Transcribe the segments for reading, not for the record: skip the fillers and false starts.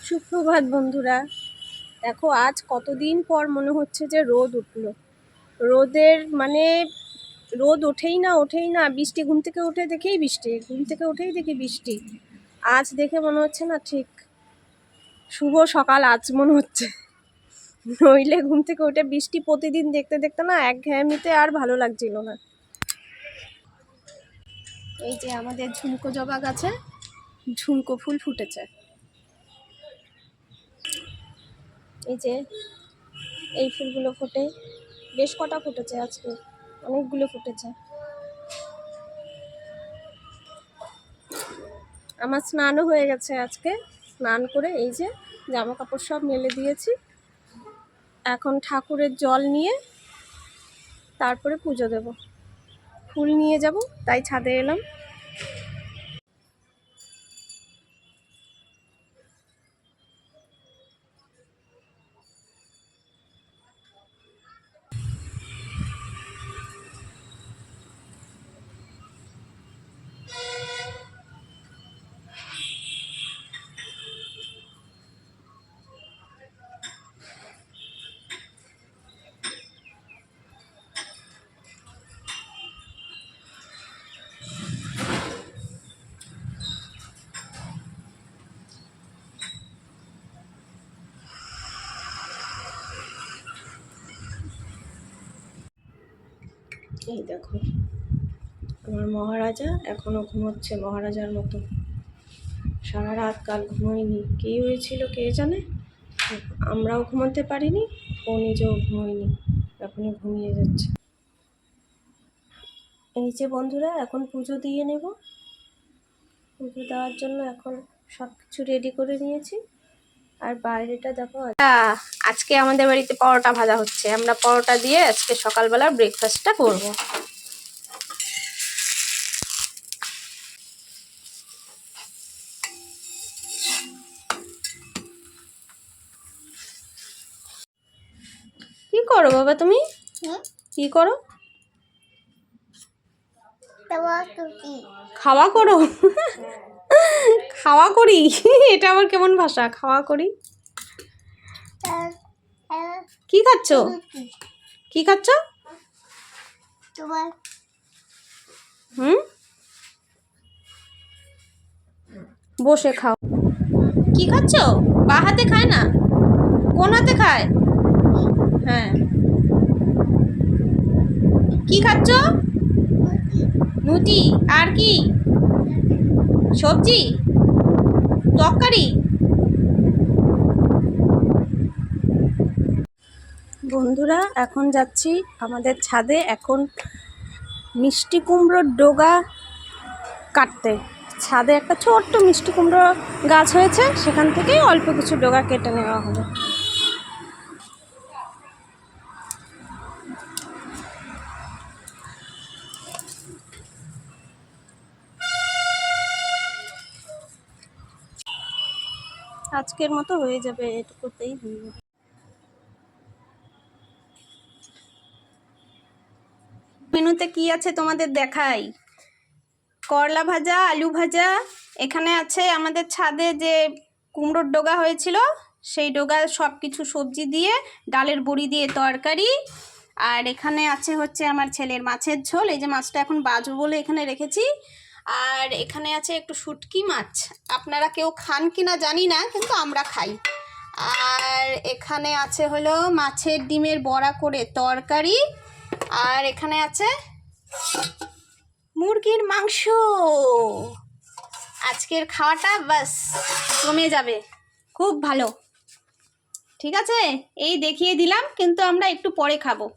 সুপ্রভাত বন্ধুরা। দেখো আজ কতদিন পর মনে হচ্ছে যে রোদ উঠলো। রোদের মানে রোদ ওঠেই না, বৃষ্টি ঘুম থেকে উঠে দেখেই বৃষ্টি, ঘুম থেকে উঠেই দেখি বৃষ্টি। আজ দেখে মনে হচ্ছে না ঠিক শুভ সকাল আজ মনে হচ্ছে। নইলে ঘুম থেকে উঠে বৃষ্টি প্রতিদিন দেখতে দেখতে না একঘেয়েমিতে আর ভালো লাগছিল না। এই যে আমাদের ঝুমকো জবা গাছে ঝুমকো ফুল ফুটেছে। এই যে এই ফুলগুলো ফোটে, বেশ কটা ফুটেছে, আজকে অনেকগুলো ফুটেছে। আমার স্নানও হয়ে গেছে আজকে। স্নান করে এই যে জামা কাপড় সব মেলে দিয়েছি। এখন ঠাকুরের জল নিয়ে তারপরে পুজো দেব, ফুল নিয়ে যাব, তাই ছাদে এলাম। এই দেখো আমার মহারাজা এখনো ঘুমোচ্ছে মহারাজার মতো। সারা রাত কাল ঘুমোয়নি, কী হয়েছিল কে জানে। আমরাও ঘুমোতে পারিনি, ও নিজেও ঘুমোয়নি, এখনই ঘুমিয়ে যাচ্ছে। এই যে বন্ধুরা এখন পুজো দিয়ে নেব। পুজো দেওয়ার জন্য এখন সব কিছু রেডি করে নিয়েছি। আর বাইরেটা দেখো, আজকে আমাদের বাড়িতে পরোটা ভাজা হচ্ছে। আমরা পরোটা দিয়ে আজকে সকালবেলা ব্রেকফাস্টটা করব। কি করো বাবা তুমি? কি করো? খাওয়া করো? খাওয়া করি? এটা আবার কেমন ভাষা, খাওয়া করি? কি খাচ্ছ? কি খাচ্ছ? বসে খাও। কি খাচ্ছ? বা হাতে খায় না, কোন হাতে খায়? হ্যাঁ, কি খাচ্ছ? রুটি আর কি? সবজি, তরকারি? বন্ধুরা এখন যাচ্ছি আমাদের ছাদে, এখন মিষ্টি কুমড়োর ডগা কাটতে। ছাদে একটা ছোট্ট মিষ্টি কুমড়ো গাছ হয়েছে, সেখান থেকেই অল্প কিছু ডগা কেটে নেওয়া হবে। আজকের মতো হয়ে যাবে, এটুকুতেই হয়ে যাবে। মেনুতে কি আছে তোমাদের দেখাই। করলা ভাজা, আলু ভাজা, এখানে আছে আমাদের ছাদে যে কুমড়োর ডগা হয়েছিল সেই ডগা সব কিছু সবজি দিয়ে, ডালের বড়ি দিয়ে তরকারি। আর এখানে আছে হচ্ছে আমার ছেলের মাছের ঝোল, এই যে মাছটা এখন বাজবো বলে এখানে রেখেছি। আর এখানে আছে একটু শুটকি মাছ, আপনারা কেউ খান কি না জানি না, কিন্তু আমরা খাই। আর এখানে আছে হলো মাছের ডিমের বড়া করে তরকারি। আর এখানে আছে মুরগির মাংস। আজকের খাওয়াটা বাস কমে যাবে, খুব ভালো। ঠিক আছে, এই দেখিয়ে দিলাম, কিন্তু আমরা একটু পরে খাবো।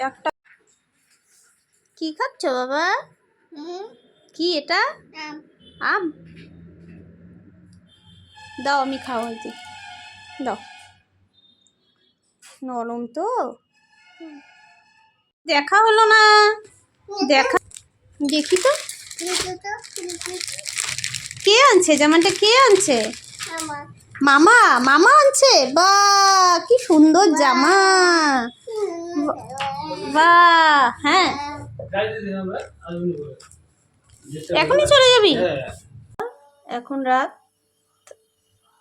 একটা কি খাচ্ছ বাবা? কি এটা? আম? দাও আমি খাওয়াইতে, দাও। নরম তো, দেখা হলো না, দেখা দেখি তো। কে আনছে জামাটা, কে আনছে? মামা, মামা আনছে। বা কি সুন্দর জামা, বাহ। হ্যাঁ এখনই চলে যাবি? এখন রাত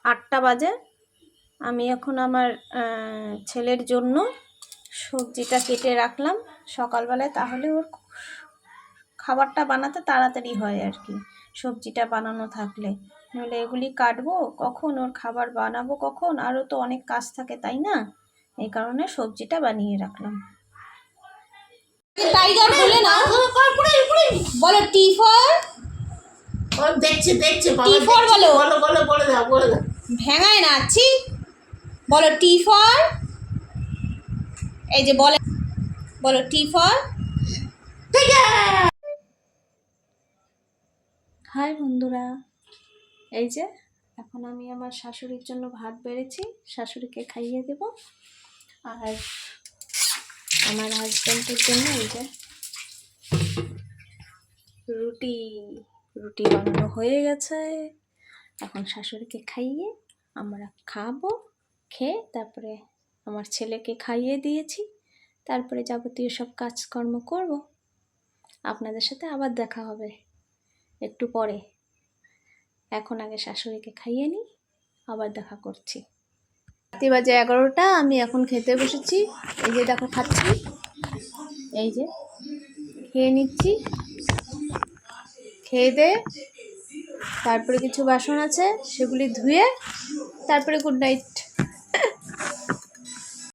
8টা বাজে। আমি এখন আমার ছেলের জন্য সবজিটা কেটে রাখলাম সকালবেলায়, তাহলে ওর খাবারটা বানাতে তাড়াতাড়ি হয় আর কি, সবজিটা বানানো থাকলে। নইলে এগুলি কাটবো কখন, ওর খাবার বানাবো কখন, আরও তো অনেক কাজ থাকে, তাই না? এই কারণে সবজিটা বানিয়ে রাখলাম। টাইগার বলে না, বলো টি ফর। দেখছে টি ফর বলো, বলে দাও ভেঙায় না আছি, বলো টি ফর। এই যে বলো টি ফর। হাই বন্ধুরা, এই যে এখন আমি আমার শাশুড়ির জন্য ভাত বেড়েছি, শাশুড়িকে খাইয়ে দেব। আর আমার হাজব্যান্ডের জন্য এই যে রুটি বানানো হয়ে গেছে। এখন শাশুড়িকে খাইয়ে আমরা খাবো, খেয়ে তারপরে আমার ছেলেকে খাইয়ে দিয়েছি, তারপরে যাবতীয় সব কাজকর্ম করব। আপনাদের সাথে আবার দেখা হবে একটু পরে। এখন আগে শাশুড়িকে খাইয়ে নিই, আবার দেখা করছি। রাত্রি বাজে 11টা, আমি এখন খেতে বসেছি। এই যে দেখো খাচ্ছি, এই যে খেয়ে নিচ্ছি। খেয়ে দে তারপরে কিছু বাসন আছে সেগুলি ধুয়ে তারপরে গুড নাইট।